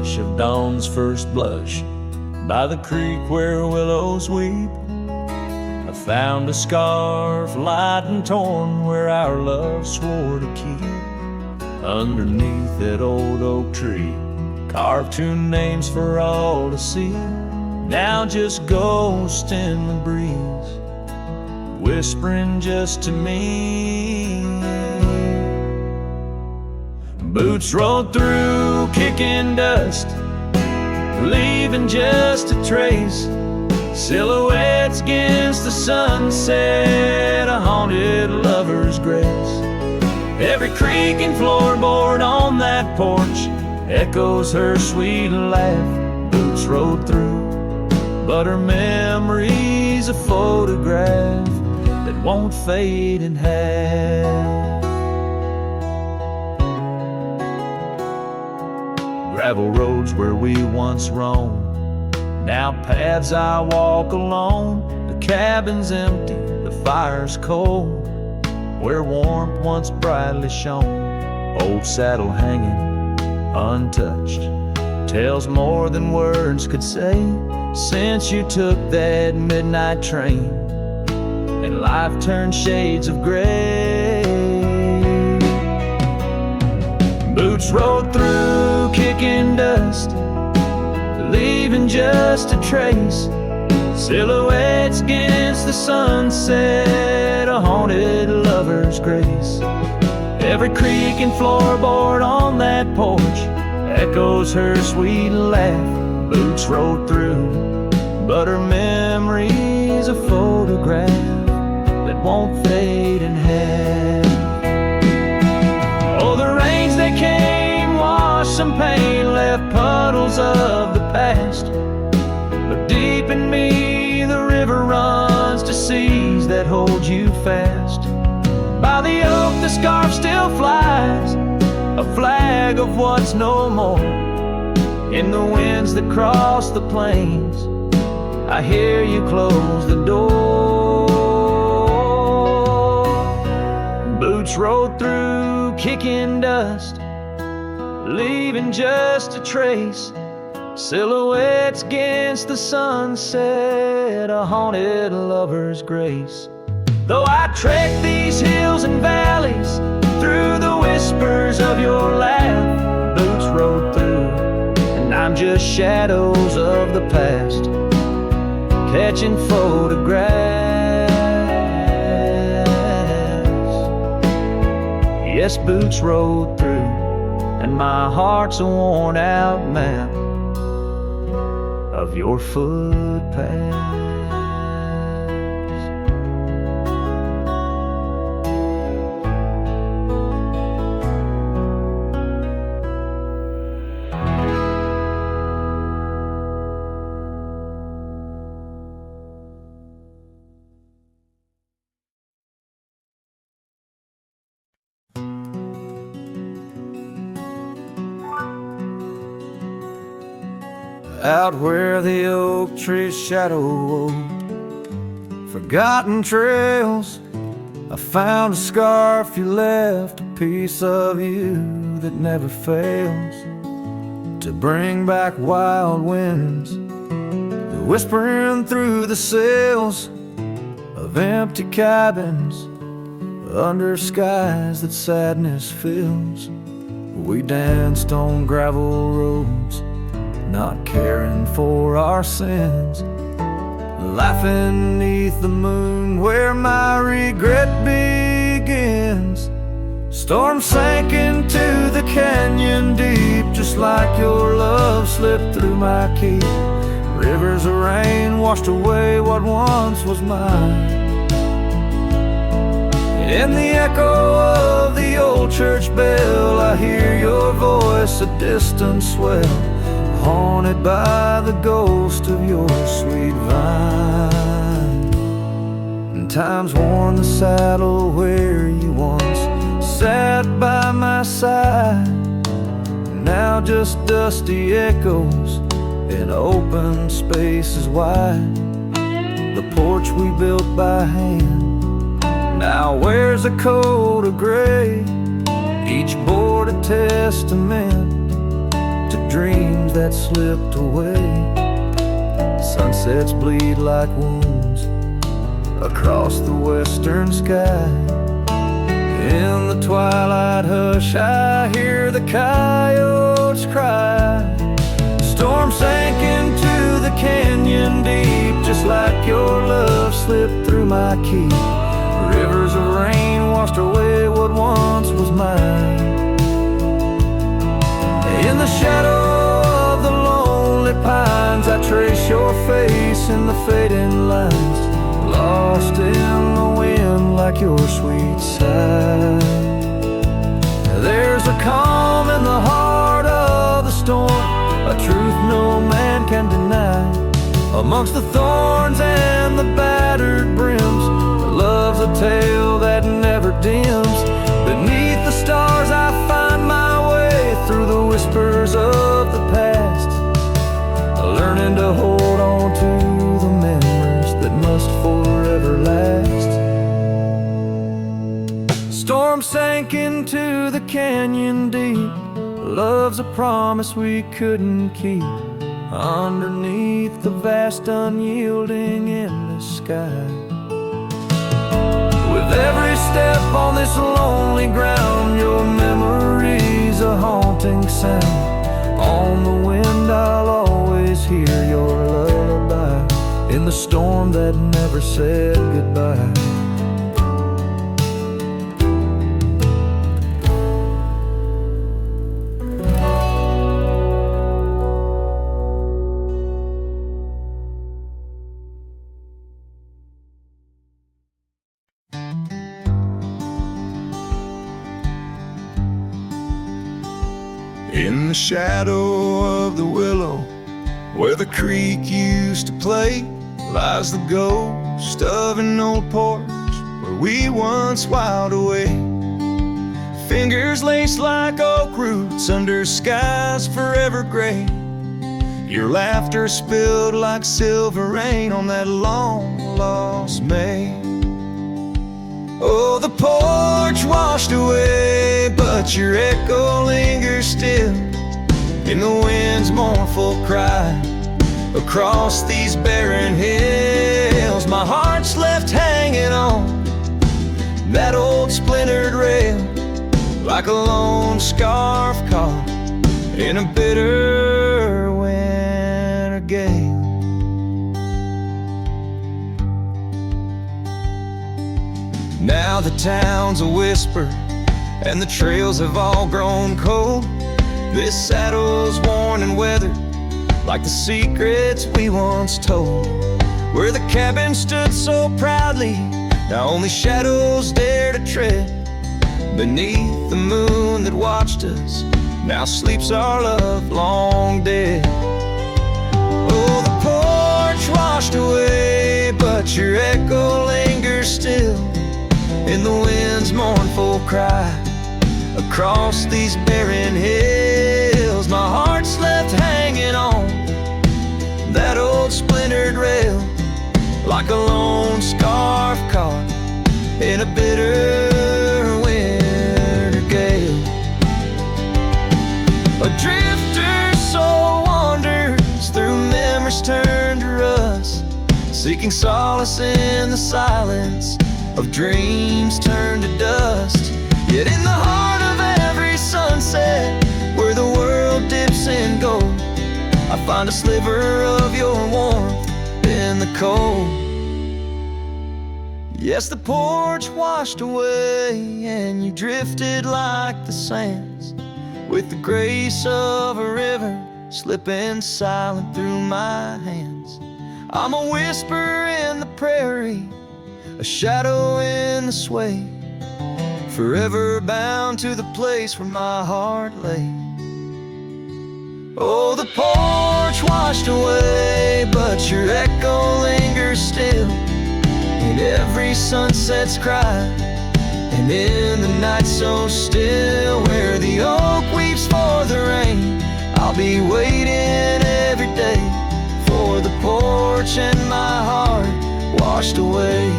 hush of dawn's first blush, by the creek where willows weep, I found a scarf light and torn where our love swore to keep. Underneath that old oak tree, carved two names for all to see, now just ghost in the breeze, whispering just to me. Boots rolled through, kicking dust, leaving just a trace, silhouettes against the sunset, a haunted lover's grace. Every creak and floorboard on that porch echoes her sweet laugh. Boots rode through, but her memory's a photograph that won't fade in half. Gravel roads where we once roamed, now paths I walk alone. The cabin's empty, the fire's cold, where warmth once brightly shone. Old saddle hanging untouched tells more than words could say, since you took that midnight train and life turned shades of gray. Boots rode through, kicking dust, leaving just a trace, silhouettes against the sunset, a haunted lover's grace. Every creak and floorboard on that porch echoes her sweet laugh. Boots rode through, but her memory's a photograph that won't fade in half. Oh, the rains that came washed some pain, left puddles of the past, but deep in me the river runs to seas that hold you fast. By the oak the scarf still flies, a flag of what's no more. In the winds that cross the plains, I hear you close the door. Boots rode through, kicking dust, leaving just a trace, silhouettes against the sunset, a haunted lover's grace. Though I trek these hills and valleys through the whispers of your laugh, boots rode through, and I'm just shadows of the past, catching photographs. Yes, boots rode through, and my heart's a worn out map of your footpath. Out where the oak tree's shadow wove forgotten trails, I found a scarf you left, a piece of you that never fails to bring back wild winds, whispering through the sails of empty cabins under skies that sadness fills. We danced on gravel roads, not caring for our sins, laughing neath the moon where my regret begins. Storms sank into the canyon deep, just like your love slipped through my keep. Rivers of rain washed away what once was mine. In the echo of the old church bell, I hear your voice, a distant swell, haunted by the ghost of your sweet vine. And time's worn the saddle where you once sat by my side, now just dusty echoes in open spaces wide. The porch we built by hand now wears a coat of gray, each board a testament to dreams that slipped away. Sunsets bleed like wounds across the western sky. In the twilight hush I hear the coyotes cry. Storm sank into the canyon deep, just like your love slipped through my keep. Rivers of rain washed away what once was mine. In the shadow of the lonely pines I trace your face in the fading lines, lost in the wind like your sweet sigh. There's a calm in the heart of the storm, a truth no man can deny. Amongst the thorns and the battered brims, love's a tale that never dims. Beneath the stars I find my way through the whispers of the past, learning to hold on to the memories that must forever last. Storm sank into the canyon deep, love's a promise we couldn't keep. Underneath the vast unyielding endless sky, with every step on this lonely ground, your memory's a haunting sound. On the wind I'll always hear your lullaby, in the storm that never said goodbye. In the shadow of the willow, where the creek used to play, lies the ghost of an old porch where we once whiled away. Fingers laced like oak roots under skies forever gray. Your laughter spilled like silver rain on that long-lost May. Oh, the porch washed away, but your echo lingers still in the wind's mournful cry. Across these barren hills, my heart's left hanging on that old splintered rail, like a lone scarf caught in a bitter winter gale. Now the town's a whisper, and the trails have all grown cold. This saddle's worn and weathered, like the secrets we once told. Where the cabin stood so proudly, now only shadows dare to tread. Beneath the moon that watched us, now sleeps our love long dead. Oh, the porch washed away, but your echo lingers still in the wind's mournful cry. Across these barren hills, my heart's left hanging on that old splintered rail, like a lone scarf caught in a bitter winter gale. A drifter soul wanders through memories turned to rust, seeking solace in the silence of dreams turned to dust. Yet in the heart of every sunset, where the world dips in gold, I find a sliver of your warmth in the cold. Yes, the porch washed away, and you drifted like the sands, with the grace of a river slipping silent through my hands. I'm a whisper in the prairie, a shadow in the sway, forever bound to the place where my heart lay. Oh, the porch washed away, but your echo lingers still in every sunset's cry, and in the night so still, where the oak weeps for the rain, I'll be waiting every day for the porch and my heart washed away.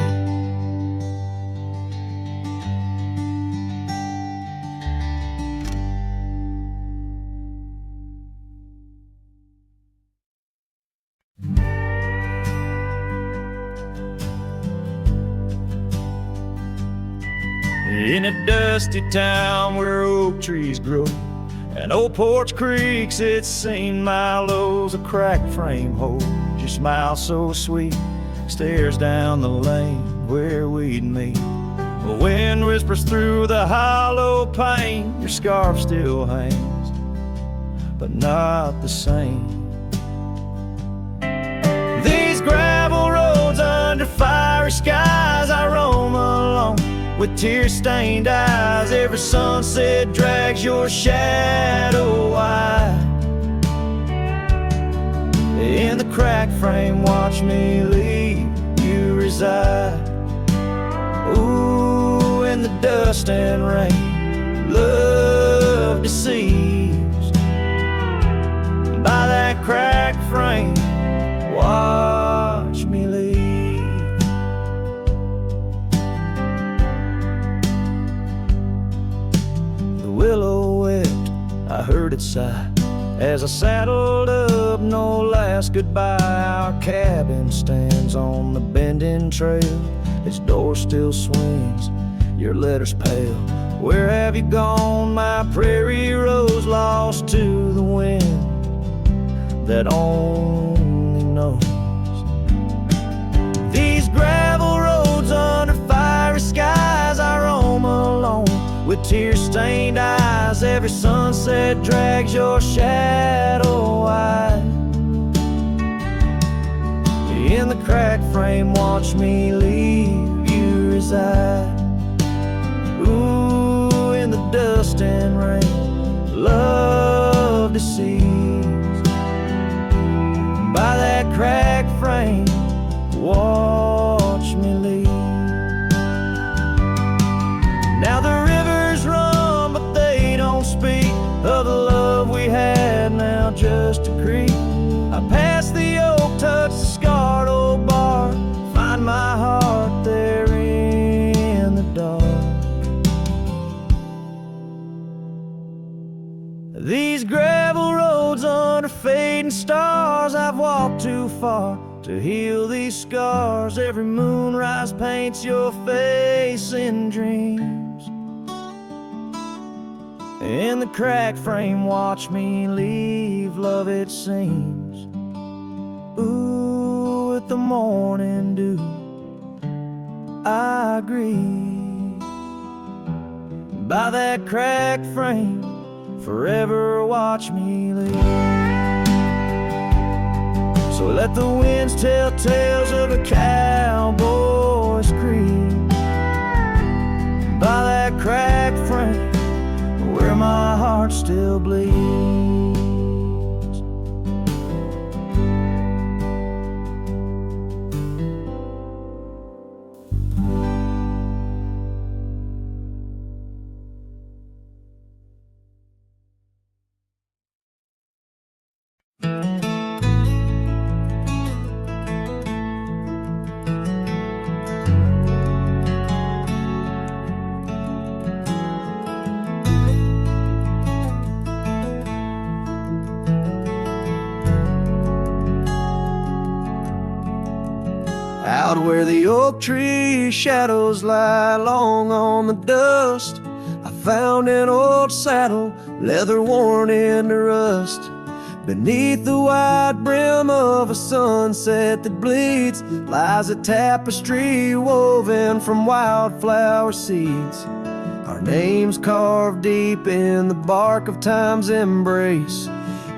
In a dusty town where oak trees grow and old porch creaks, it's seen my lows. A cracked frame holds your smile so sweet, stares down the lane where we'd meet. The wind whispers through the hollow pane, your scarf still hangs, but not the same. These gravel roads under fiery skies, I roam alone with tear-stained eyes. Every sunset drags your shadow wide. In the cracked frame, watch me leave you reside. Ooh, in the dust and rain, love deceives. By that cracked frame, watch me leave. The willow wept, I heard it sigh as I saddled up, no last goodbye. Our cabin stands on the bending trail, its door still swings, your letters pale. Where have you gone, my prairie rose, lost to the wind that only knows? These gravel roads under fiery skies, I roam alone with tear-stained eyes. Every sunset drags your shadow wide. In the cracked frame, watch me leave you reside. Ooh, in the dust and rain, love deceives. By that cracked frame, watch me leave. Now the rivers run, but they don't speak of the love we had, now just a creek. I pass the oak, touch the scarred old bar, find my heart there in the dark. These gravel roads under fading stars, I've walked too far to heal these scars. Every moonrise paints your face in dreams. In the cracked frame, watch me leave, love it seems. Ooh, with the morning dew, I agree. By that cracked frame, forever watch me leave. So let the winds tell tales of a cowboy's creed. By that cracked frame, where my heart still bleeds. Out where the oak tree shadows lie long on the dust, I found an old saddle, leather worn into rust. Beneath the wide brim of a sunset that bleeds lies a tapestry woven from wildflower seeds. Our names carved deep in the bark of time's embrace,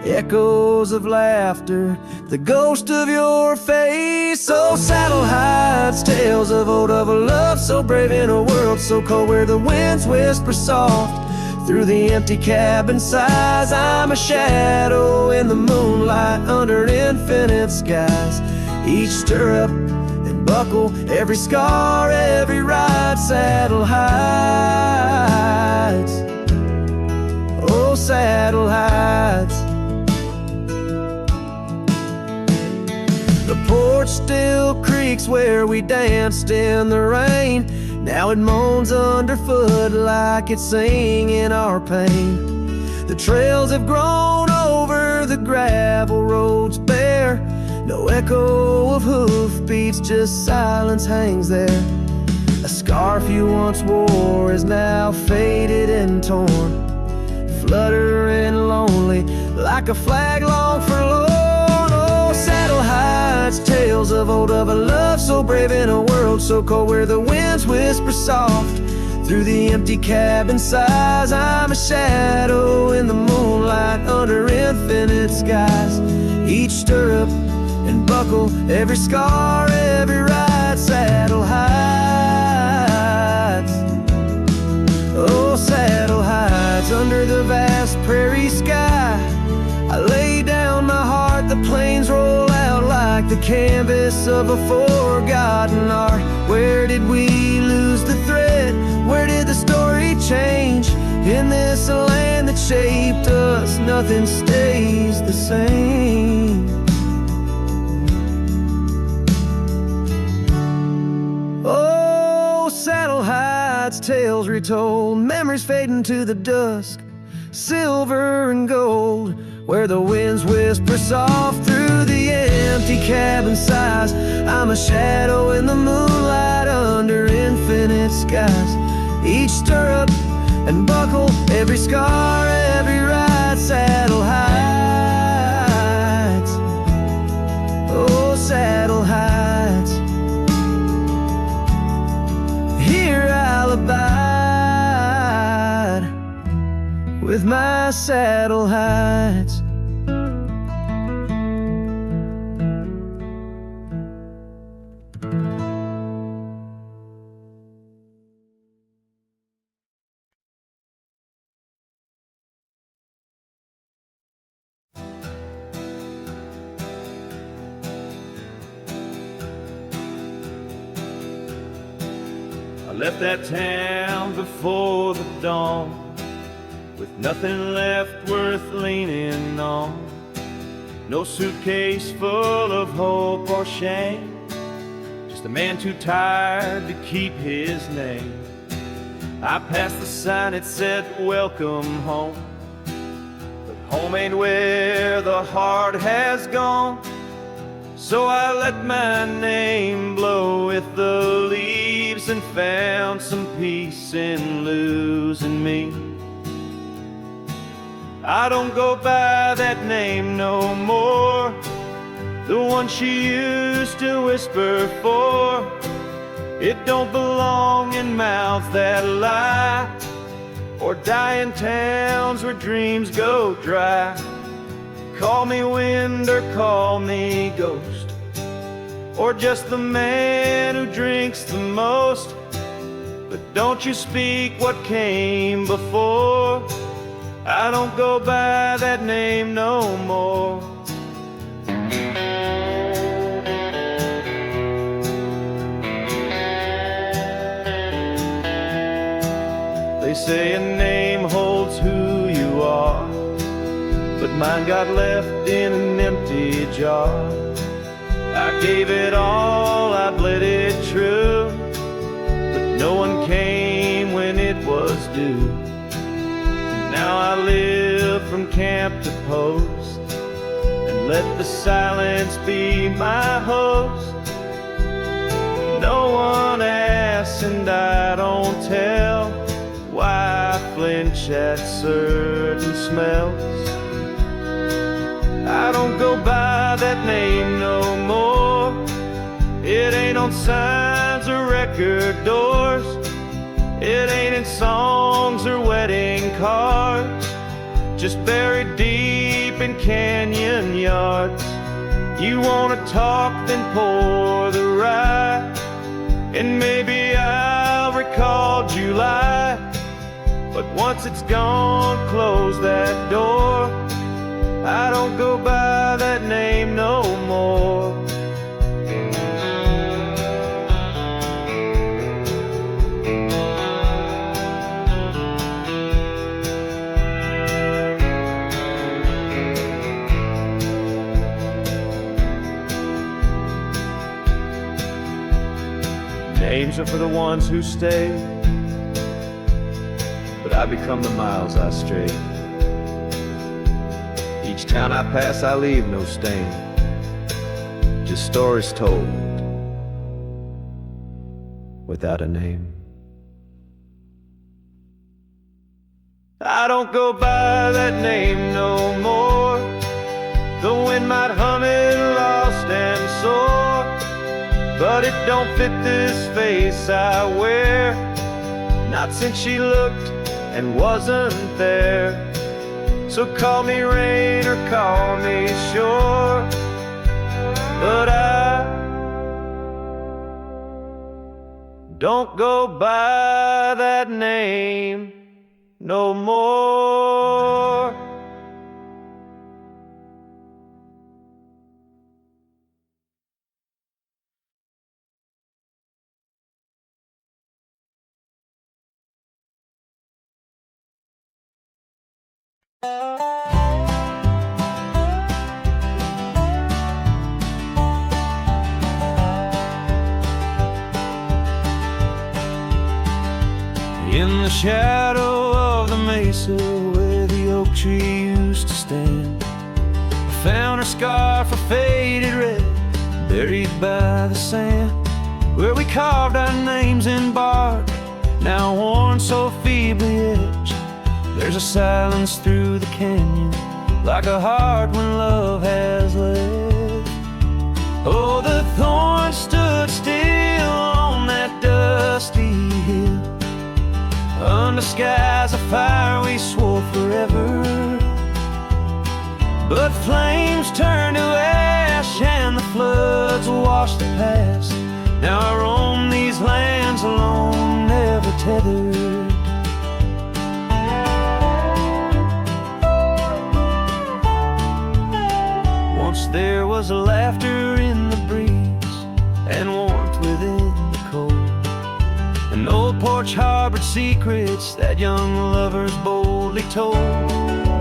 echoes of laughter, the ghost of your face. Oh, saddle hides, tales of old, of a love so brave in a world so cold, where the winds whisper soft through the empty cabin sighs. I'm a shadow in the moonlight under infinite skies. Each stirrup and buckle, every scar, every ride, saddle hides. Oh, saddle hides. The porch still creaks where we danced in the rain. Now it moans underfoot like it's singing our pain. The trails have grown over the gravel roads bare. No echo of hoofbeats, just silence hangs there. A scarf you once wore is now faded and torn, fluttering lonely like a flag long forlorn. Oh, saddle hides tales of old, of a love so brave in a world so cold, where the winds whisper soft through the empty cabin sighs. I'm a shadow in the moonlight under infinite skies. Each stirrup and buckle, every scar, every ride, saddle hides. Oh, saddle hides under the vast prairie sky. I lay down my heart, the plains roll out like the canvas of a forgotten art. Where did we lose the thread? Where did the story change? In this land that shaped us, nothing stays the same. Oh, saddle hides, tales retold, memories fading to the dusk, silver and gold, where the winds whisper soft through the empty cabin sighs. I'm a shadow in the moonlight under infinite skies. Each stirrup and buckle, every scar, every ride, saddle hides. Oh, saddle hides. Here I'll abide with my saddle hides. I left that town before the dawn, with nothing left worth leaning on. No suitcase full of hope or shame, just a man too tired to keep his name. I passed the sign that said welcome home, but home ain't where the heart has gone. So I let my name blow with the leaves and found some peace in losing me. I don't go by that name no more, the one she used to whisper for. It don't belong in mouths that lie, or die in towns where dreams go dry. Call me wind or call me ghost, or just the man who drinks the most. But don't you speak what came before. I don't go by that name no more. They say a name holds who you are, but mine got left in an empty jar. I gave it all, I bled it true, but no one came when it was due. Now I live from camp to post, and let the silence be my host. No one asks and I don't tell why I flinch at certain smells. I don't go by that name no more. It ain't on signs or record doors. It ain't in songs or wedding cards, just buried deep in canyon yards. You wanna talk, then pour the rye, and maybe I'll recall July. But once it's gone, close that door. I don't go by that name no more. Names are for the ones who stay, but I become the miles I stray. Each town I pass, I leave no stain, just stories told without a name. I don't go by that name no more. The wind might hum it lost and sore, but it don't fit this face I wear. Not since she looked and wasn't there. So call me rain or call me shore, but I don't go by that name no more. In the shadow of the mesa where the oak tree used to stand, I found her scarf of faded red, buried by the sand, where we carved our names in bark, now worn so feebly etched. There's a silence through the canyon, like a heart when love has left. Oh, the thorns stood still on that dusty hill, under skies of fire we swore forever. But flames turned to ash and the floods washed the past. Now I roam these lands alone, never tethered. Once there was laughter in the breeze and warmth within the cold. An old porch harbored secrets that young lovers boldly told.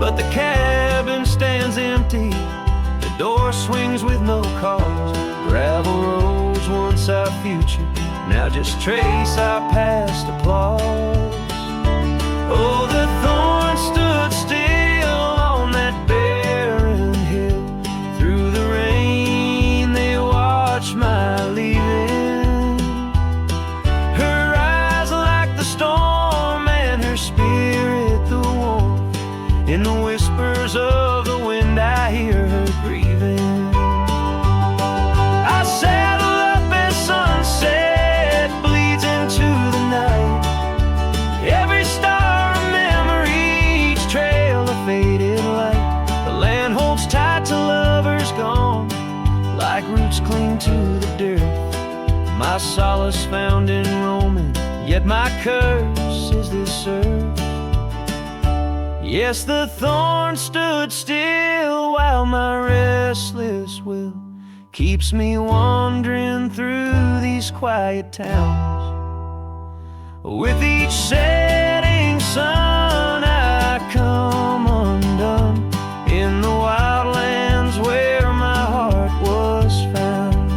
But the cabin stands empty, the door swings with no cause. Gravel roads, once our future, now just trace our past applause. Oh, the thorns stood still on that barren hill. Through the rain they watched my leaving. Her eyes like the storm and her spirit the warmth. In the whispers of the wind I hear her grieving. I saddle up as sunset bleeds into the night. Every star a memory, each trail a faded light. The land holds tight to lovers gone, like roots cling to the dirt. My solace found in roaming, yet my curse is this earth. Yes, the thorn stood still while my restless will keeps me wandering through these quiet towns. With each setting sun I come undone in the wildlands where my heart was found.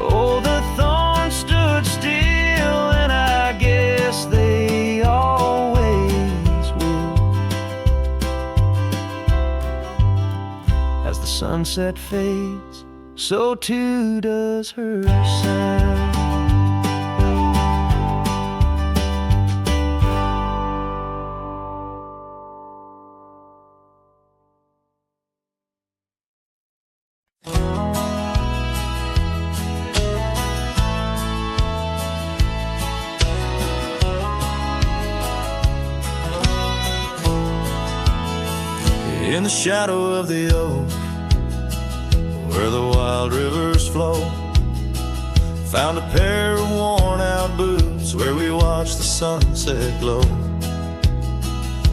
Oh, the thorns stood still and I guess they always will. As the sunset fades, so too does her sound. In the shadow of the oak, where the wild rivers flow, found a pair of worn-out boots where we watched the sunset glow.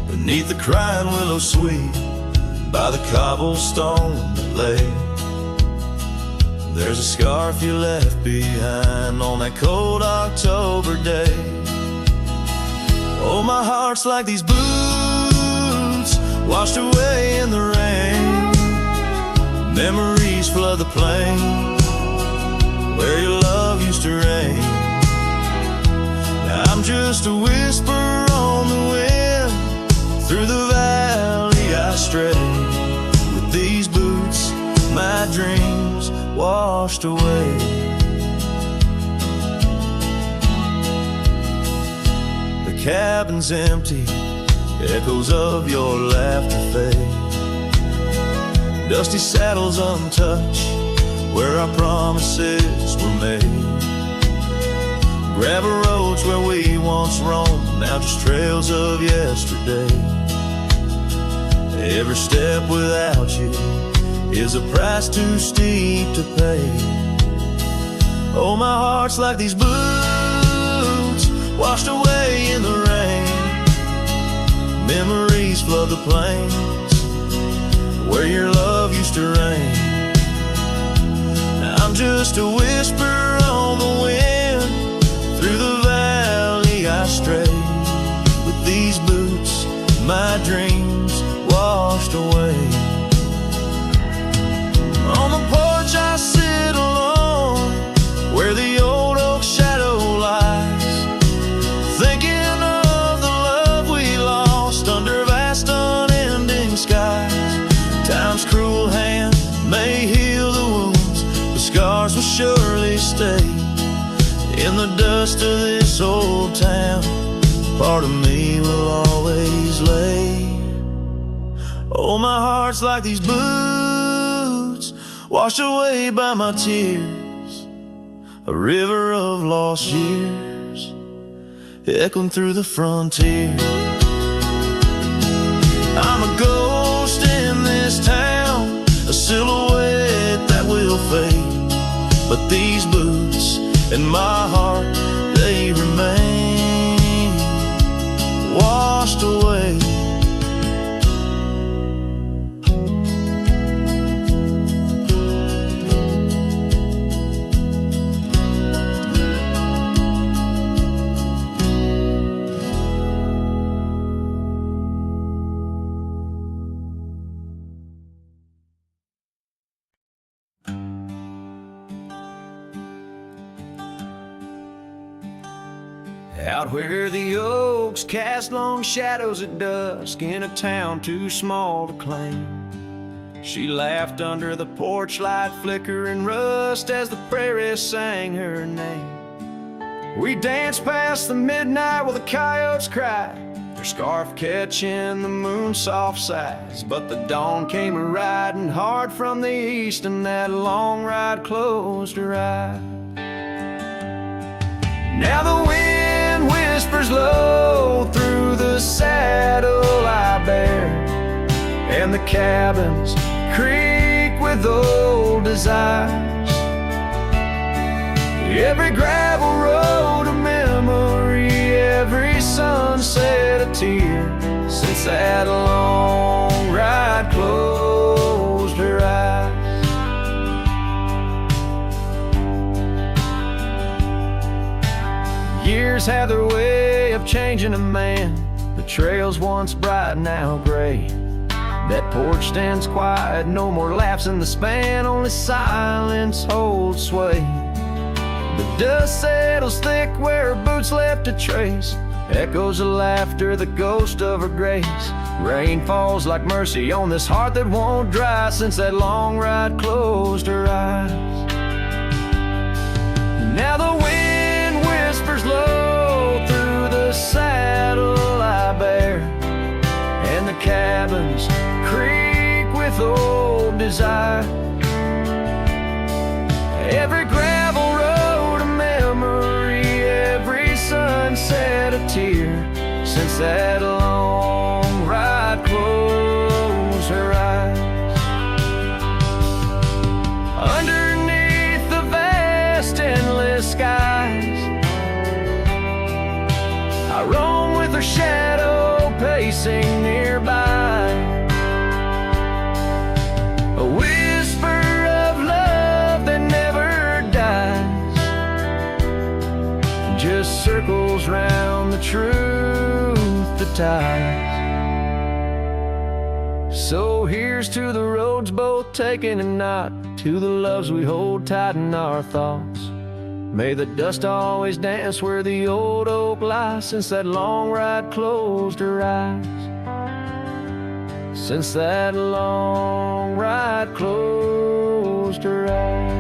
Beneath the crying willow sweet, by the cobblestone that lay, there's a scarf you left behind on that cold October day. Oh, my heart's like these boots washed away in the rain. Memories flood the plain where your love used to reign. Now I'm just a whisper on the wind. Through the valley I stray. With these boots my dreams washed away. cabin's empty, echoes of your laughter fade. Dusty saddles untouched, where our promises were made. Gravel roads where we once roamed, now just trails of yesterday. Every step without you is a price too steep to pay. Oh, my heart's like these boots washed away in the rain. Memories flood the plains where your love used to reign. Now I'm just a whisper on the wind, through the valley I stray. With these boots, my dreams washed away. On the porch I sit alone, where the old oak shadow lies, thinking of the love we lost under vast unending skies. Time's cruel hand may heal the wounds, but scars will surely stay. In the dust of this old town, part of me will always lay. Oh, my heart's like these boots washed away by my tears, a river of lost years echoing through the frontier. I'm a ghost in this town, a silhouette that will fade, but these boots in my heart, they remain washed away. Out where the oaks cast long shadows at dusk, in a town too small to claim, she laughed under the porch light flickering rust as the prairie sang her name. We danced past the midnight while the coyotes cried, their scarf catching the moon's soft sighs. But the dawn came a-riding hard from the east, and that long ride closed her eyes. Now the wind whispers low through the saddle I bear, and the cabins creak with old desires. Every gravel road a memory, every sunset a tear, since that long ride closed her eyes. Years have their way of changing a man, the trails once bright now gray. That porch stands quiet, no more laughs in the span, only silence holds sway. The dust settles thick where her boots left a trace, echoes of laughter, the ghost of her grace. Rain falls like mercy on this heart that won't dry, since that long ride closed her eyes. Now the wind whispers low through the saddle I bear, and the cabins creak with old desire. Every gravel road a memory, every sunset a tear, since that long ride closed her eyes. Underneath the vast endless skies, I roam with her shadow pacing nearby. A whisper of love that never dies, just circles round the truth that ties. So here's to the roads both taken and not, to the loves we hold tight in our thoughts. May the dust always dance where the old oak lies, since that long ride closed her eyes. Since that long ride closed her eyes.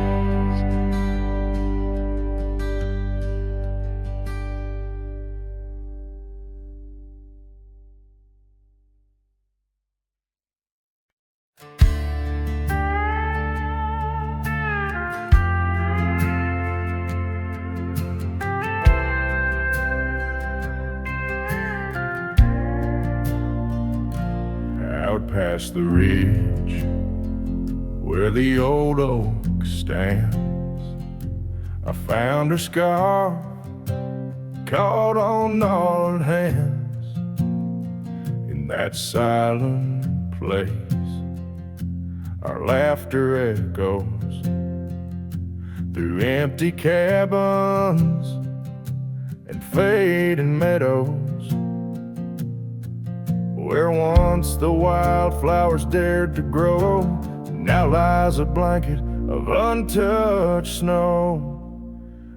past the ridge where the old oak stands, I found her scarf caught on gnarled hands. In that silent place, our laughter echoes through empty cabins and fading meadows, where once the wildflowers dared to grow, now lies a blanket of untouched snow.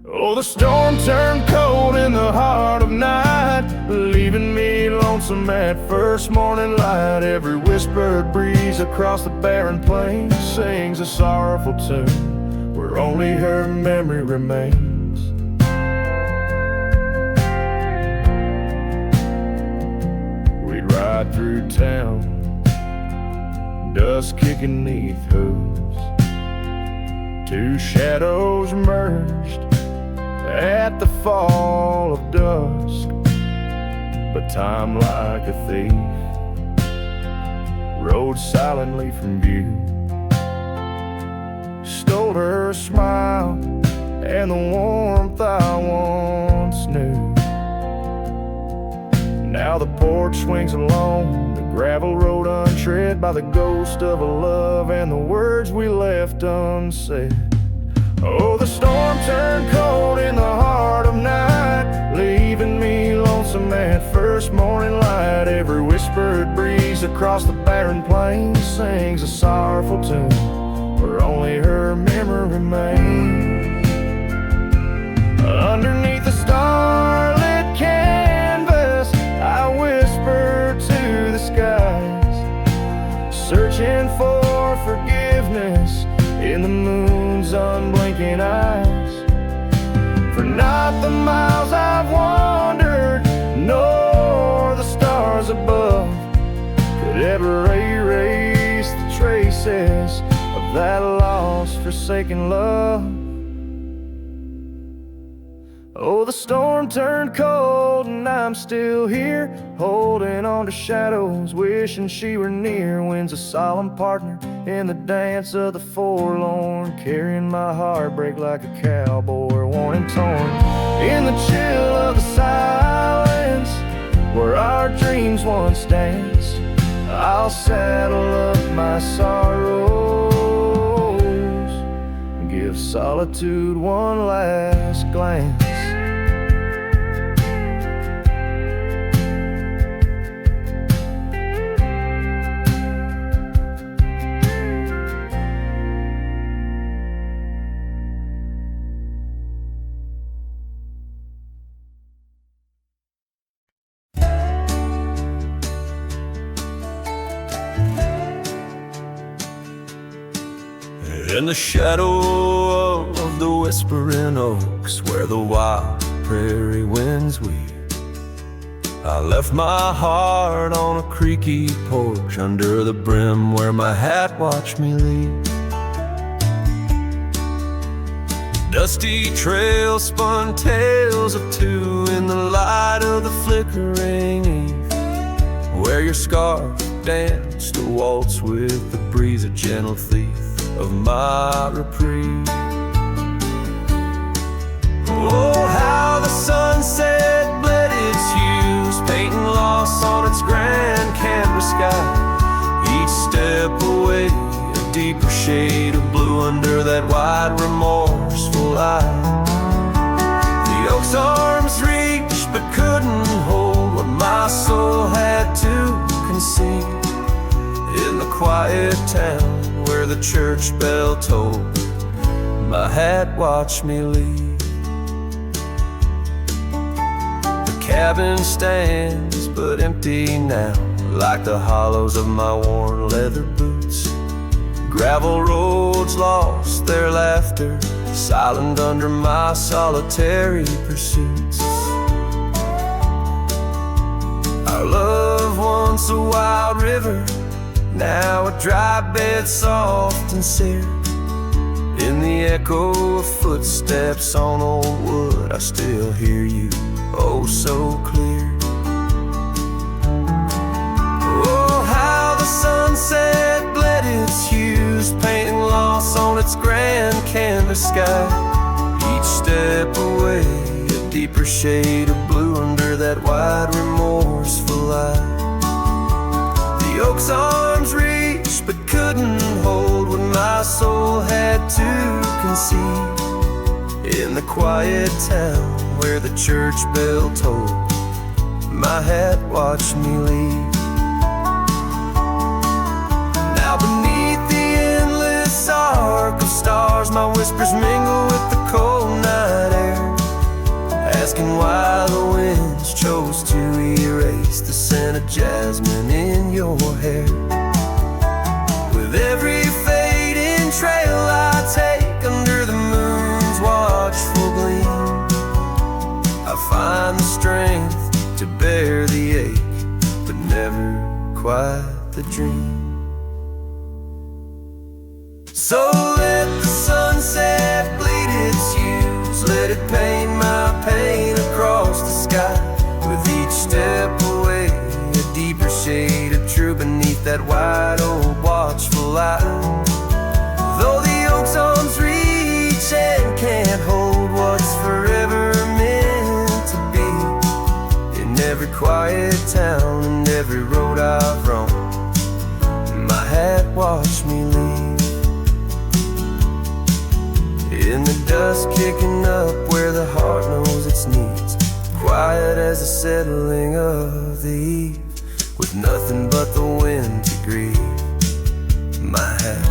Oh, the storm turned cold in the heart of night, leaving me lonesome at first morning light. Every whispered breeze across the barren plains sings a sorrowful tune where only her memory remains. We'd ride through town, dust kicking neath hooves, two shadows merged at the fall of dusk. But time, like a thief, rode silently from view, stole her smile and the warmth I once knew. Now the porch swings alone, the gravel road untread by the ghost of a love and the words we left unsaid. Oh, the storm turned cold in the heart of night, leaving me lonesome at first morning light. Every whispered breeze across the barren plains sings a sorrowful tune where only her memory remains. Underneath the starlit canvas, I whisper to the skies, searching for forgiveness in the moon's unblinking eyes. For not the miles I've wandered, nor the stars above could ever erase the traces of that lost, forsaken love. Oh, the storm turned cold and I'm still here, holding on to shadows, wishing she were near. Wind's a solemn partner in the dance of the forlorn, carrying my heartbreak like a cowboy, worn and torn. In the chill of the silence, where our dreams once danced, I'll saddle up my sorrows and give solitude one last glance. In the shadow of the whispering oaks, where the wild prairie winds weave, I left my heart on a creaky porch under the brim where my hat watched me leave. Dusty trails spun tales of two in the light of the flickering eve, where your scarf danced a waltz with the breeze, a gentle thief of my reprieve. Oh, how the sunset bled its hues, painting loss on its grand canvas sky. Each step away, a deeper shade of blue under that wide, remorseful eye. The oak's arms reached but couldn't hold what my soul had to conceal. In the quiet town where the church bell tolled, my hat watched me leave. The cabin stands but empty now, like the hollows of my worn leather boots. Gravel roads lost their laughter, silent under my solitary pursuits. Our love, once a wild river, now a dry bed soft and sere. In the echo of footsteps on old wood, I still hear you, oh so clear. Oh, how the sun sunset bled its hues, painting loss on its grand canvas sky. Each step away, a deeper shade of blue under that wide remorseful eye. The oak's arms reached but couldn't hold what my soul had to concede. In the quiet town where the church bell tolled, my hat watched me leave. Now beneath the endless arc of stars, my whispers mingle with the cold night air, asking why the winds chose to erase the scent of jasmine in your hair. With every fading trail I take under the moon's watchful gleam, I find the strength to bear the ache, but never quite the dream. So let the sunset bleed its hues, let it paint my pain across the sky. With each step away, a deeper shade of true beneath that wide old watchful eye. Though the oak's arms reach and can't hold what's forever meant to be, in every quiet town and every road I've roamed, my hat watched me leave. In the dust kicking up where the heart knows its needs, quiet as the settling of the eve, with nothing but the wind to grieve, my hat,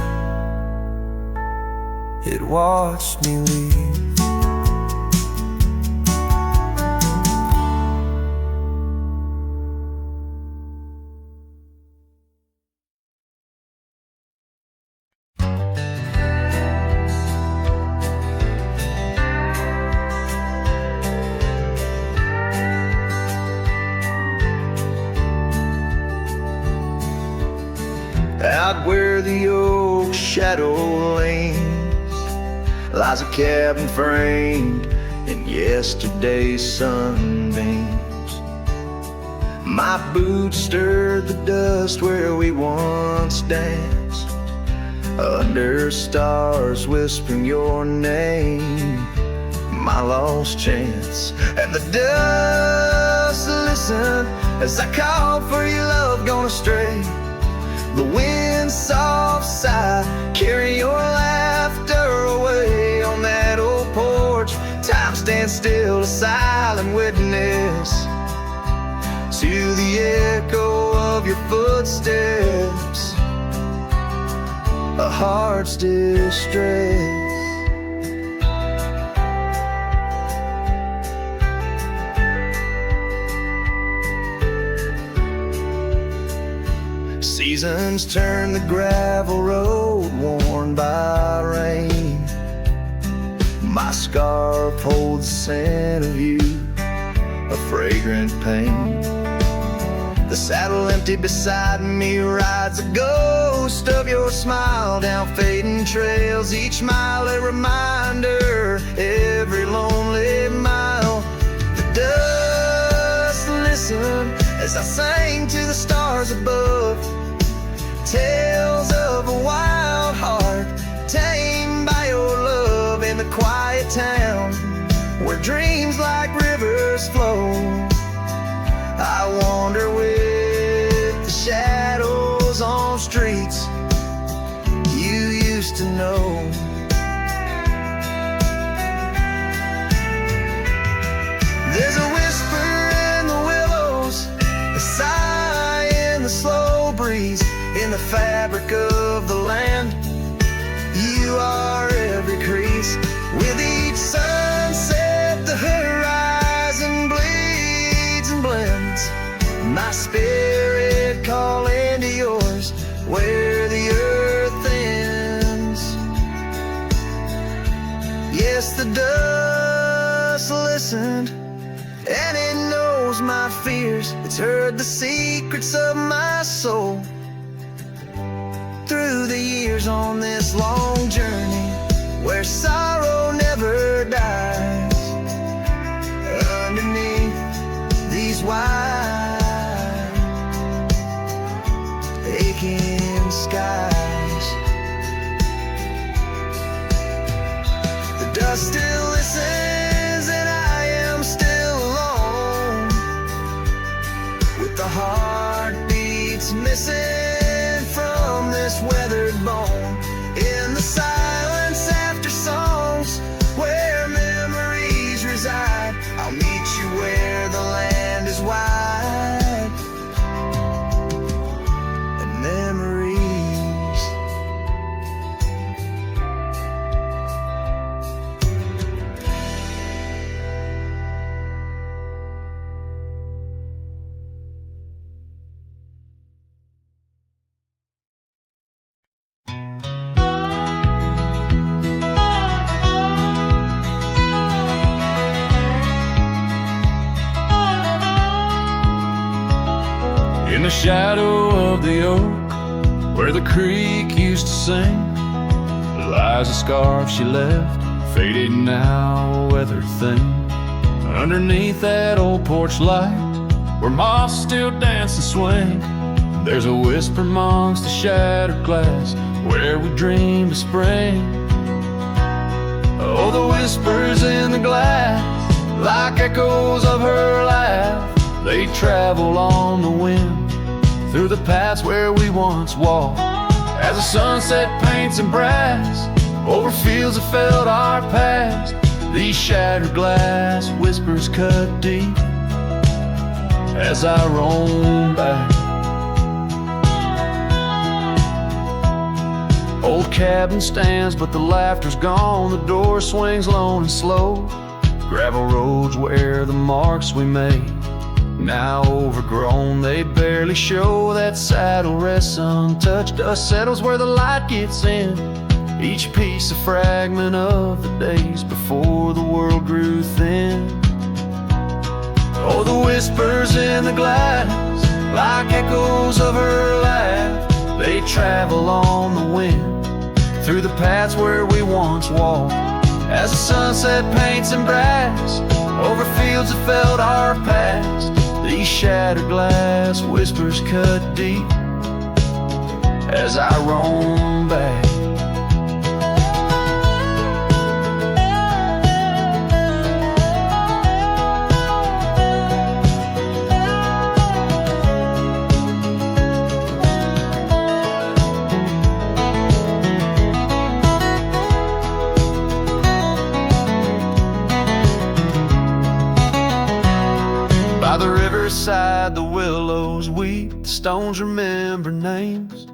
it watched me leave. Out where the oak shadow lanes lies a cabin framed in yesterday's sunbeams. My boots stirred the dust where we once danced, under stars whispering your name, my lost chance. And the dust listened as I called for your love gone astray. The wind's soft sigh carry your laughter away. On that old porch, time stands still, a silent witness to the echo of your footsteps, a heart's distress. Seasons turn the gravel road worn by rain. My scarf holds the scent of you, a fragrant pain. The saddle empty beside me rides a ghost of your smile down fading trails, each mile a reminder, every lonely mile. The dust listened as I sang to the stars above, tales of a wild heart tamed by your love. In the quiet town where dreams like rivers flow, I wander with the shadows on streets you used to know. There's a whisper in the willows, a sigh in the slow breeze, in the fabric of the land. You are every crease. With each sunset the horizon bleeds and blends, my spirit calling to yours where the earth ends. Yes, the dust listened and it knows my fears. It's heard the secrets of my soul through the years on this long journey where sorrow never dies. Underneath these wide aching dust still listens, and I am still alone, with the heartbeats missing from this weathered bone. In the silence after songs, where memories reside, I'll meet you where the land is wide, and memories. In the shadow of the oak, where the creek used to sing, lies a scarf she left, faded now, weathered thin. Underneath that old porch light, where moss still dance and swing, there's a whisper amongst the shattered glass, where we dreamed of spring. Oh, the whispers in the glass, like echoes of her laugh, they travel on the wind through the paths where we once walked. As the sunset paints in brass over fields that felt our past, these shattered glass whispers cut deep as I roam back. Old cabin stands, but the laughter's gone. The door swings lone and slow. Gravel roads where the marks we made, now overgrown, they barely show. That saddle rests untouched, dust settles where the light gets in. Each piece a fragment of the days before the world grew thin. Oh, the whispers in the glass, like echoes of her laugh, they travel on the wind through the paths where we once walked. As the sunset paints in brass over fields that felt our past, these shattered glass whispers cut deep as I roam back. By the riverside, the willows weep, the stones remember names.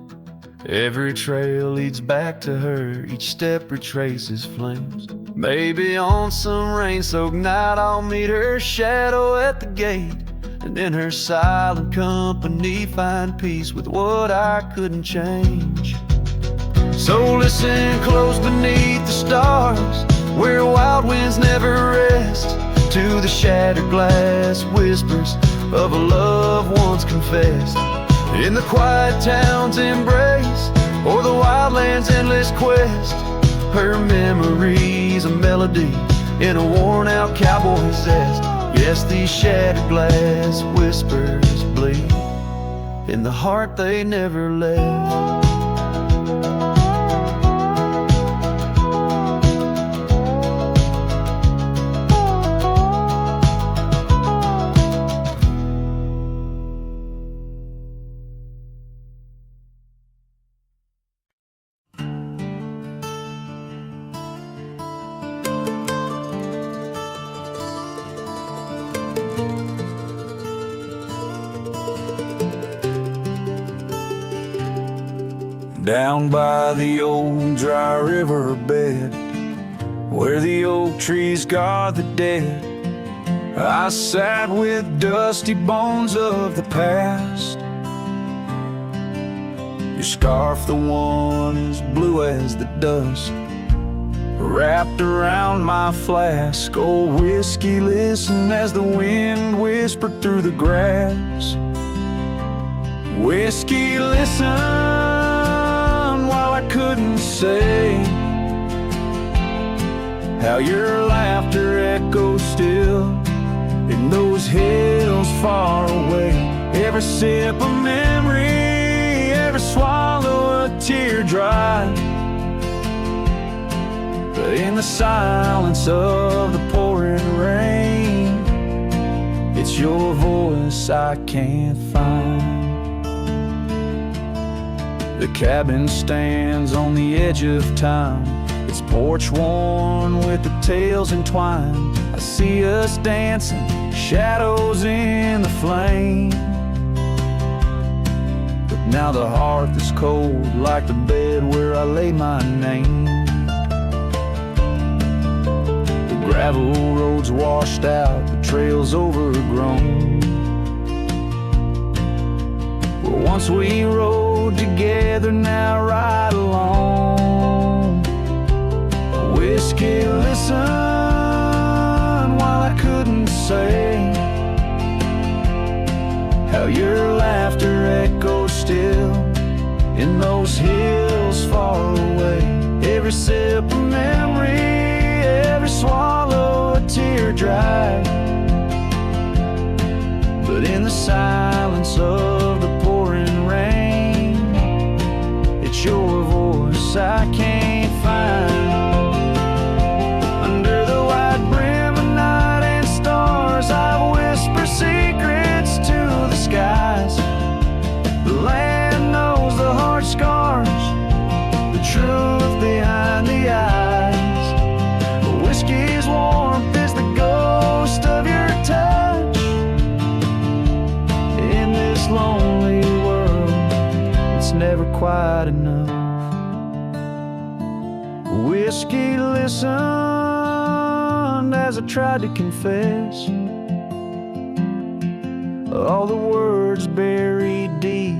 Every trail leads back to her, each step retraces flames. Maybe on some rain-soaked night I'll meet her shadow at the gate, and in her silent company find peace with what I couldn't change. So listen close beneath the stars, where wild winds never rest, to the shattered glass whispers of a love once confessed. In the quiet town's embrace, or the wildland's endless quest, her memory's a melody in a worn-out cowboy zest. Yes, these shattered glass whispers bleed in the heart they never left. Down by the old dry river bed, where the oak trees guard the dead, I sat with dusty bones of the past. Your scarf, the one as blue as the dust, wrapped around my flask. Old whiskey, listen as the wind whispered through the grass. Whiskey, listen while I couldn't say how your laughter echoes still in those hills far away. Every sip of memory, every swallow a tear dry, In the silence of the pouring rain, it's your voice I can't find. The cabin stands on the edge of time, its porch worn with the tales entwined. I see us dancing, shadows in the flame. But now the hearth is cold like the bed where I lay my name. The gravel roads washed out, the trails overgrown. Where once we rode together, now ride alone. Whiskey, listen while I couldn't say how your laughter echoes still in those hills far away. Every sip of memory, every swallow a tear dry. But in the silence of the pouring rain, it's your voice I can't find. Under the white brim of night and stars, I whisper secrets to the skies. The land knows the heart scars, the truth behind the eyes. Whiskey's warmth is the ghost of your touch. In this lonely world, it's never quite enough. Whiskey listened as I tried to confess all the words buried deep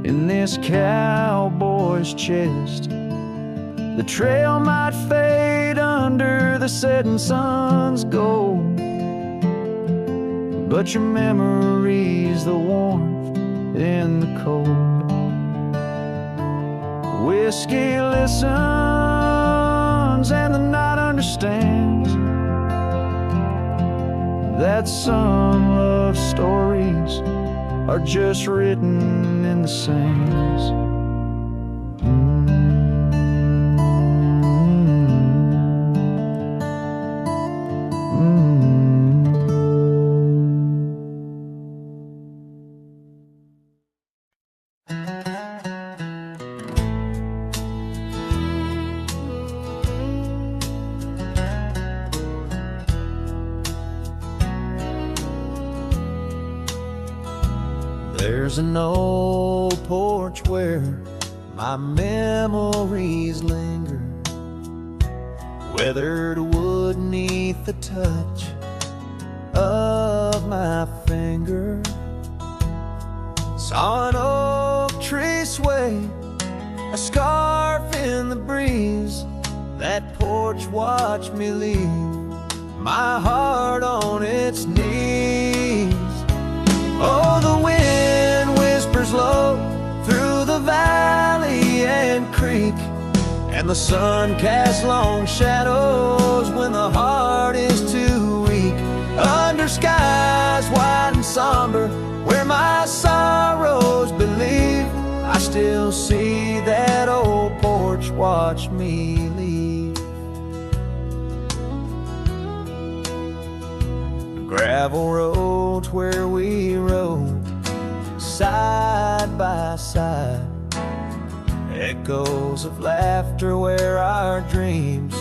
in this cowboy's chest. The trail might fade under the setting sun's gold, but your memory's the warmth in the cold. Whiskey listens and the night understands that some love stories are just written in the sands. There's an old porch where my memories linger, weathered wood neath the touch of my finger. Saw an oak tree sway, a scarf in the breeze. That porch watched me leave my heart on its knees. Oh, the wind whispers low through the valley and creek, and the sun casts long shadows when the heart is too weak. Under skies wide and somber, where my sorrows believe, I still see that old porch watch me leave. The gravel roads where we rode side by side, echoes of laughter where our dreams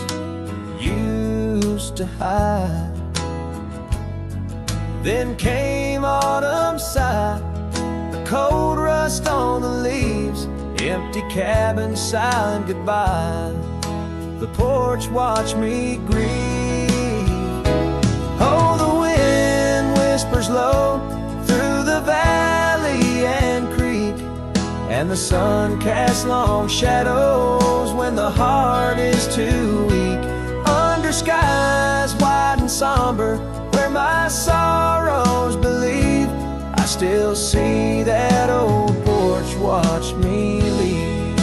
used to hide. Then came autumn's sigh, the cold rust on the leaves, empty cabin silent goodbye. The porch watched me grieve. Oh, the wind whispers low through the valley and creek, and the sun casts long shadows when the heart is too weak. Under skies wide and somber, where my sorrows believe, I still see that old porch watch me leave.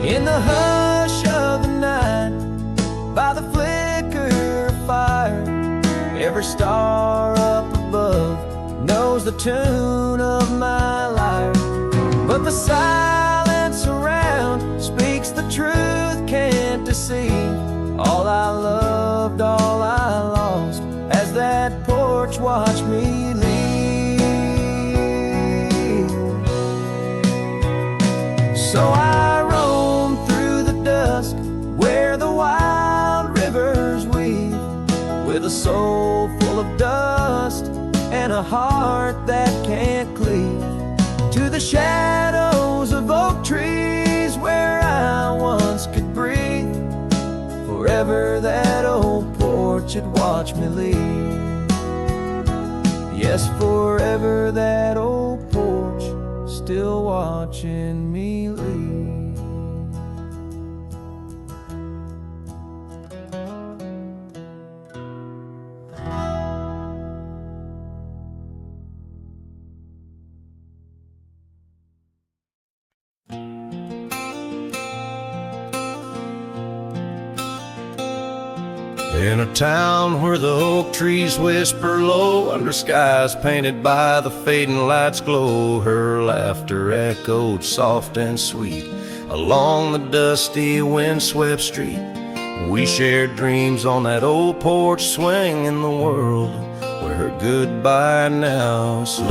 In the hush of the night, by the flicker of fire, every star up above knows the tune of my lyre. But the silence around speaks the truth, can't deceive. received, all I loved, all I lost, as that porch watched me leave. So I roamed through the dusk where the wild rivers weave, with a soul full of dust and a heart that can't cleave, to the shadows of oak trees where I once could breathe. Forever that old porch had watched me leave. Yes, forever that old porch still watching me leave. In a town where the oak trees whisper low, under skies painted by the fading light's glow, her laughter echoed soft and sweet along the dusty windswept street. We shared dreams on that old porch swing in the world where her goodbye now sleeps.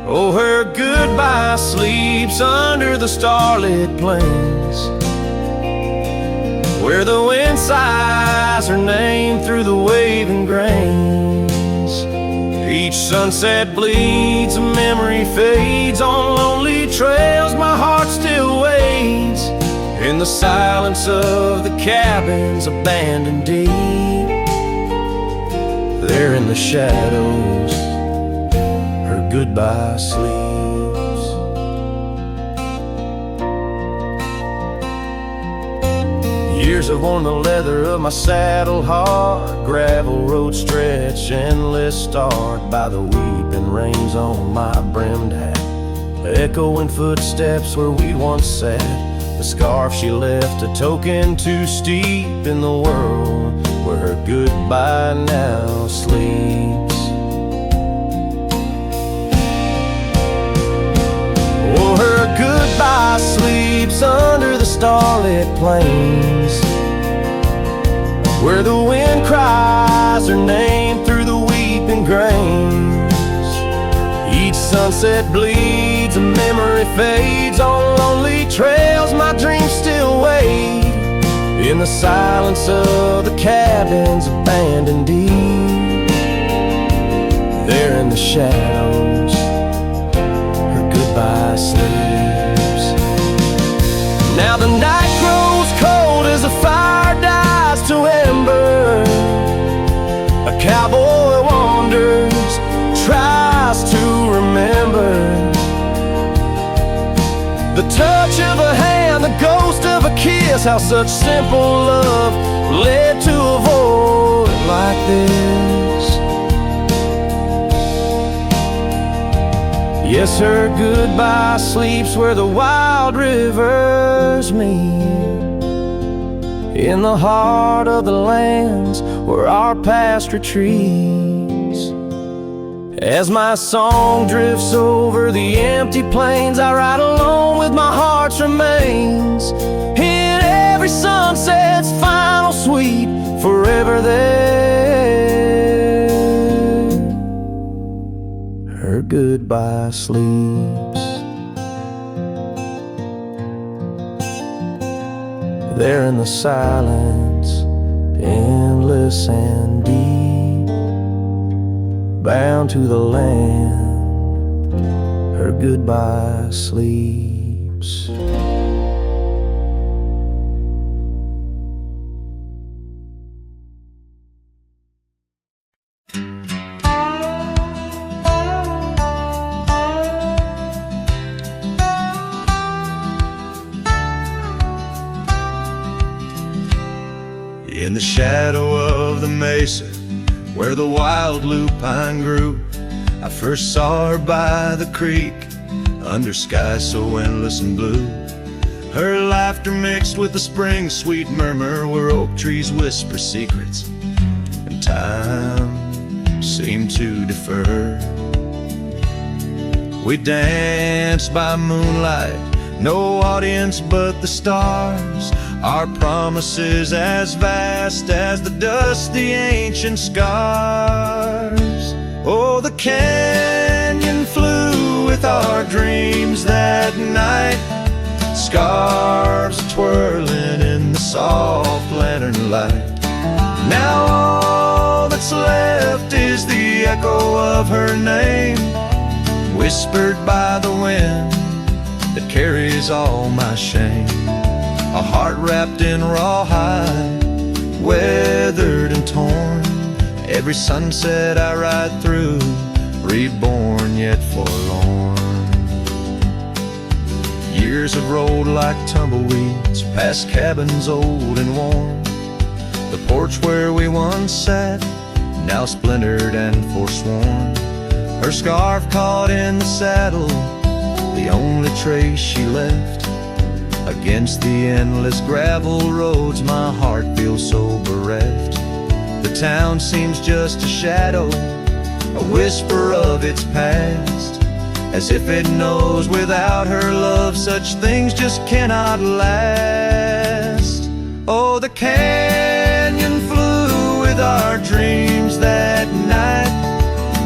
Oh, her goodbye sleeps under the starlit plains, where the wind sighs her name through the waving grains. Each sunset bleeds, a memory fades on lonely trails. My heart still waits in the silence of the cabins abandoned deep. There in the shadows, her goodbye sleeps. Years have worn the leather of my saddle hard, gravel road stretch endless, starred by the weeping rains on my brimmed hat, echoing footsteps where we once sat. The scarf she left a token too steep in the world where her goodbye now sleeps. Oh, her goodbye sleeps under the starlit plains, where the wind cries her name through the weeping grains. Each sunset bleeds, a memory fades on lonely trails. My dreams still wait in the silence of the cabins abandoned deep. There in the shadows, her goodbye sleeps. Now the night grows cold as the fire dies to ember. A cowboy wanders, tries to remember the touch of a hand, the ghost of a kiss, how such simple love led to a void like this. Yes, her goodbye sleeps where the wild rivers meet, in the heart of the lands where our past retreats. As my song drifts over the empty plains, I ride alone with my heart's remains, in every sunset's final sweep, forever there. Her goodbye sleeps. There in the silence, endless and deep, bound to the land, her goodbye sleeps. In the shadow of the mesa, where the wild lupine grew, I first saw her by the creek, under skies so endless and blue. Her laughter mixed with the spring's sweet murmur, where oak trees whisper secrets, and time seemed to defer. We danced by moonlight, no audience but the stars. Our promises as vast as the dusty ancient scars. Oh, the canyon flew with our dreams that night, scarves twirling in the soft lantern light. Now all that's left is the echo of her name, whispered by the wind that carries all my shame. A heart wrapped in rawhide, weathered and torn. Every sunset I ride through, reborn yet forlorn. Years have rolled like tumbleweeds past cabins old and worn. The porch where we once sat, now splintered and forsworn. Her scarf caught in the saddle, the only trace she left. Against the endless gravel roads, my heart feels so bereft. The town seems just a shadow, a whisper of its past, as if it knows without her love such things just cannot last. Oh, the canyon flew with our dreams that night,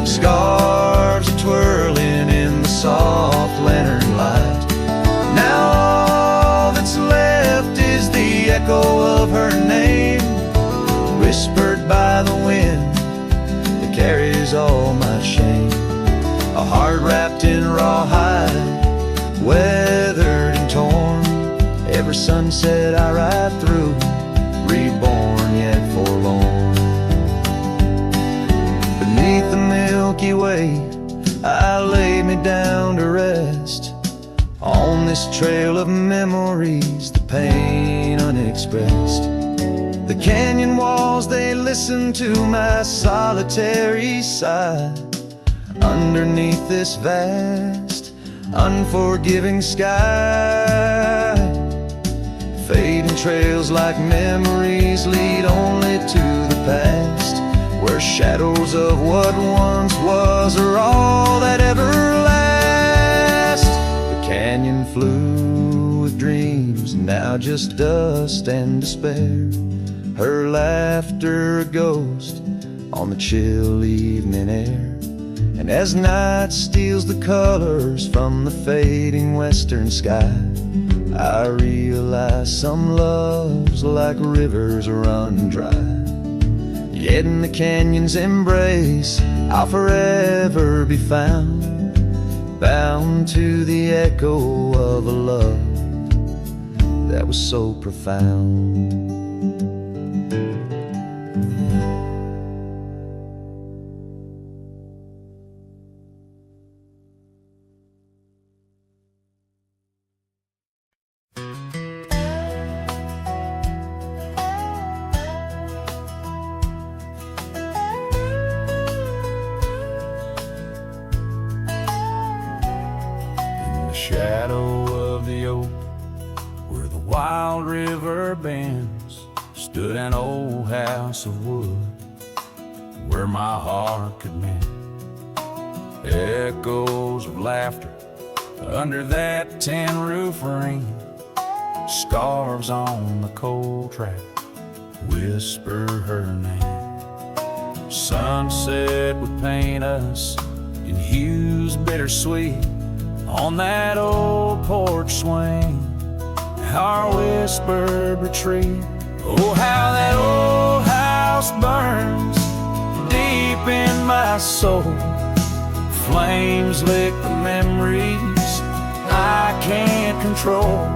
scarves twirling in the soft lantern light. Now all that's left is the echo of her name, whispered by the wind that carries all my shame. A heart wrapped in rawhide, weathered and torn. Every sunset I ride through, reborn yet forlorn. Beneath the Milky Way, I lay me down to rest. On this trail of memories, the pain unexpressed. The canyon walls, they listen to my solitary sigh. Underneath this vast, unforgiving sky, fading trails like memories lead only to the past, where shadows of what once was are all that ever last. The canyon flew with dreams, now just dust and despair. Her laughter a ghost on the chill evening air. And as night steals the colors from the fading western sky, I realize some loves like rivers run dry. Yet in the canyon's embrace, I'll forever be found, bound to the echo of a love that was so profound. Shadow of the oak, where the wild river bends, stood an old house of wood, where my heart could mend. Echoes of laughter under that tin roof ring, scarves on the cold track whisper her name. Sunset would paint us in hues bittersweet on that old porch swing, our whispered retreat. Oh, how that old house burns deep in my soul. Flames lick the memories I can't control.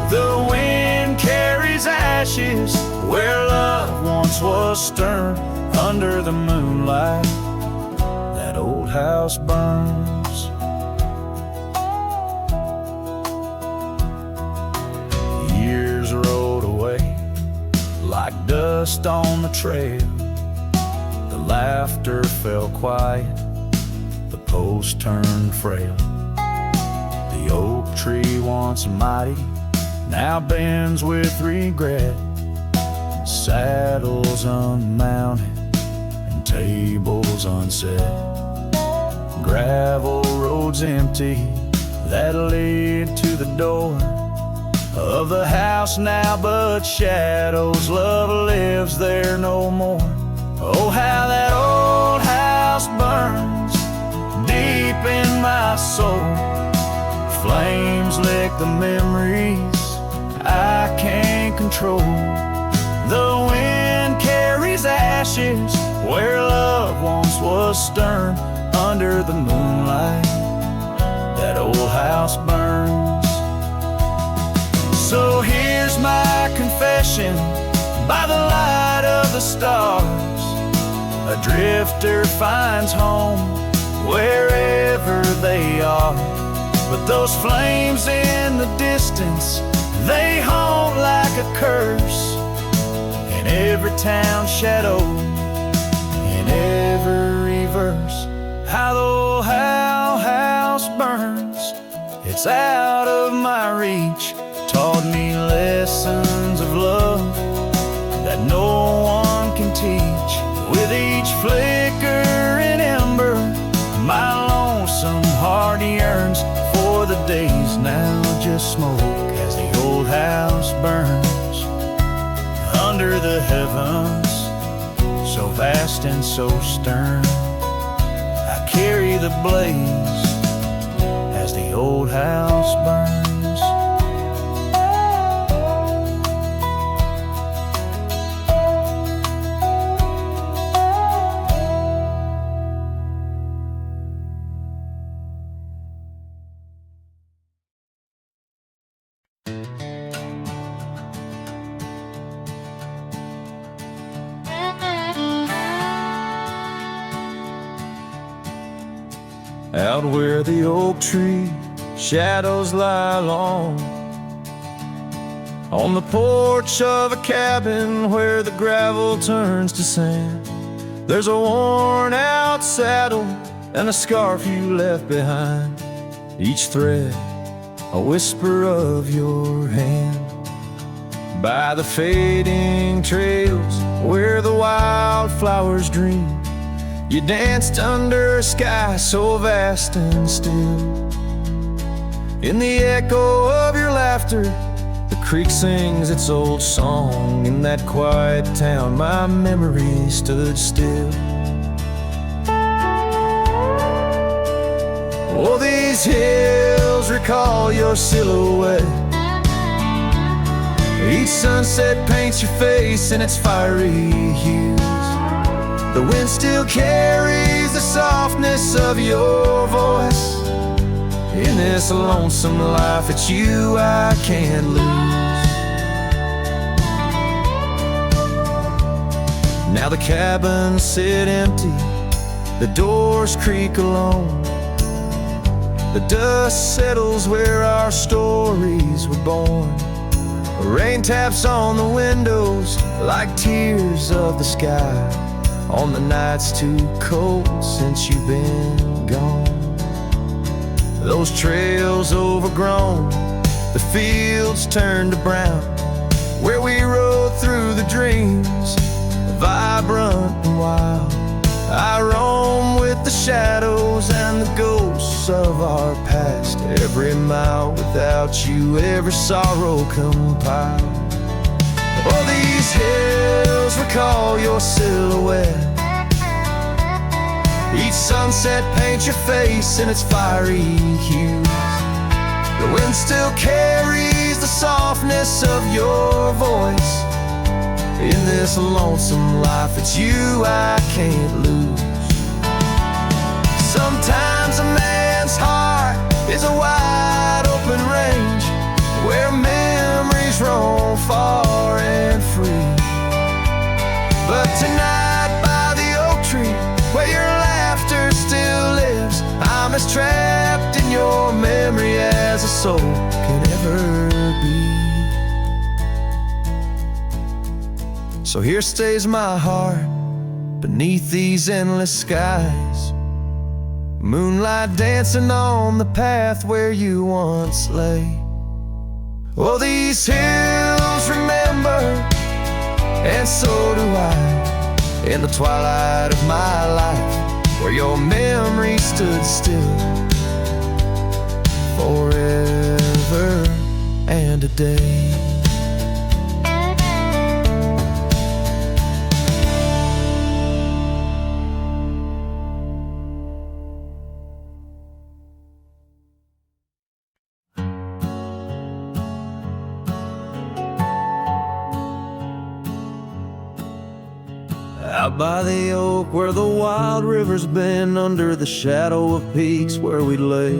The wind carries ashes where love once was stern. Under the moonlight, that old house burns. Like dust on the trail, the laughter fell quiet, the post turned frail. The oak tree once mighty now bends with regret. Saddles unmounted and tables unset, gravel road's empty that lead to the door of the house now, but shadows love lives there no more. Oh, how that old house burns deep in my soul. Flames lick the memories I can't control. The wind carries ashes where love once was stern. Under the moonlight, that old house burns. So here's my confession by the light of the stars. A drifter finds home wherever they are. But those flames in the distance, they haunt like a curse in every town shadow, in every verse. How the old house burns, it's out of my reach. Taught me lessons of love that no one can teach. With each flicker and ember, my lonesome heart yearns for the days now just smoke as the old house burns. Under the heavens, so vast and so stern, I carry the blaze as the old house burns. Out where the oak tree shadows lie long, on the porch of a cabin where the gravel turns to sand, there's a worn out saddle and a scarf you left behind. Each thread a whisper of your hand. By the fading trails where the wildflowers dream, you danced under a sky so vast and still. In the echo of your laughter, the creek sings its old song. In that quiet town, my memory stood still. Oh, these hills recall your silhouette. Each sunset paints your face in its fiery hues. The wind still carries the softness of your voice. In this lonesome life, it's you I can't lose. Now the cabins sit empty, the doors creak alone. The dust settles where our stories were born. Rain taps on the windows like tears of the sky on the nights too cold since you've been gone. Those trails overgrown, the fields turned to brown, where we rode through the dreams, vibrant and wild. I roam with the shadows and the ghosts of our past. Every mile without you, every sorrow compiled. Oh, these hills recall your silhouette. Each sunset paints your face in its fiery hues. The wind still carries the softness of your voice. In this lonesome life, it's you I can't lose. Sometimes a man's heart is a wide open range where memories roam far and free. But tonight by the oak tree, where your laughter still lives, I'm as trapped in your memory as a soul can ever be. So here stays my heart beneath these endless skies, moonlight dancing on the path where you once lay. Oh, these hills remember, and so do I. In the twilight of my life, where your memory stood still forever and a day. Out by the oak where the wild rivers bend, under the shadow of peaks where we lay,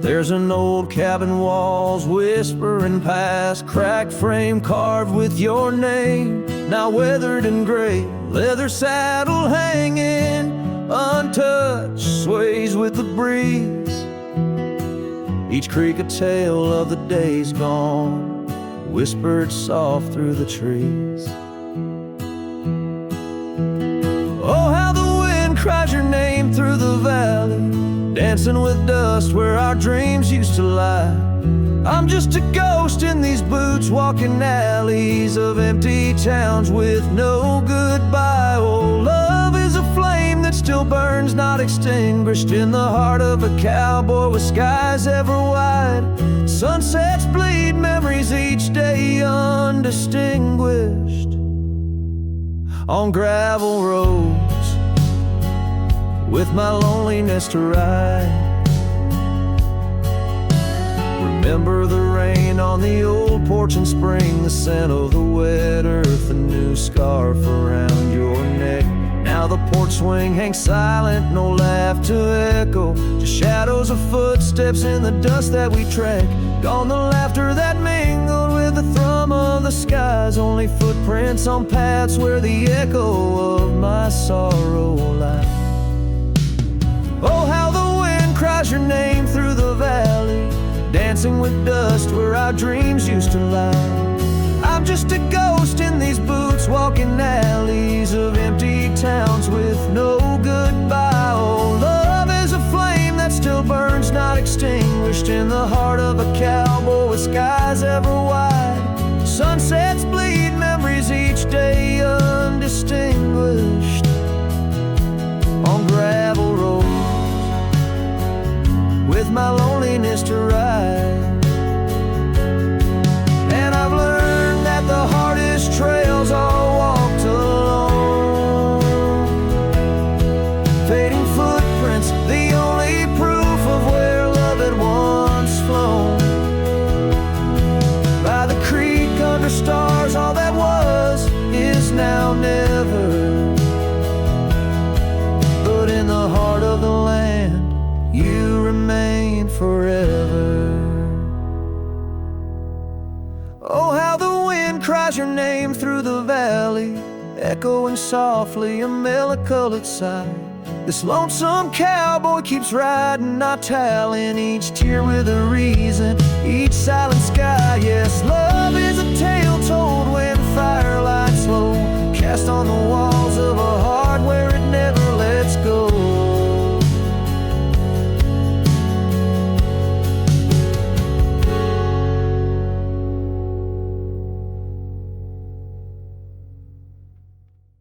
there's an old cabin, walls whispering past, cracked frame carved with your name, now weathered and gray, leather saddle hanging untouched, sways with the breeze. Each creak a tale of the days gone, whispered soft through the trees. Oh, how the wind cries your name through the valley, dancing with dust where our dreams used to lie. I'm just a ghost in these boots, walking alleys of empty towns with no goodbye. Oh, love is a flame that still burns, not extinguished, in the heart of a cowboy with skies ever wide. Sunsets bleed memories each day undistinguished on gravel roads with my loneliness to ride. Remember the rain on the old porch in spring, the scent of the wet earth, a new scarf around your neck. Now the porch swing hangs silent, no laugh to echo, just shadows of footsteps in the dust that we trek. Gone the laughter that mingled with the thrum of the skies, only footprints on paths where the echo of my sorrow lies. Oh, how the wind cries your name through the valley, dancing with dust where our dreams used to lie. I'm just a ghost in these boots, walking alleys of empty towns with no goodbye. Oh, love is a flame that still burns, not extinguished, in the heart of a cowboy with skies ever wide. Sunsets bleed memories each day undistinguished on gravel roads with my loneliness to ride. And I've learned that the hardest trails are walked alone, fading footprints, the only proof of where love had once flown. By the creek under stars, all that was is now never, but in the heart of the land you remain forever. Oh, how the wind cries your name through the valley, echoing softly a melody sigh. This lonesome cowboy keeps riding, not tallying each tear with a reason, each silent sky. Yes, love is a tale told when firelight slow cast on the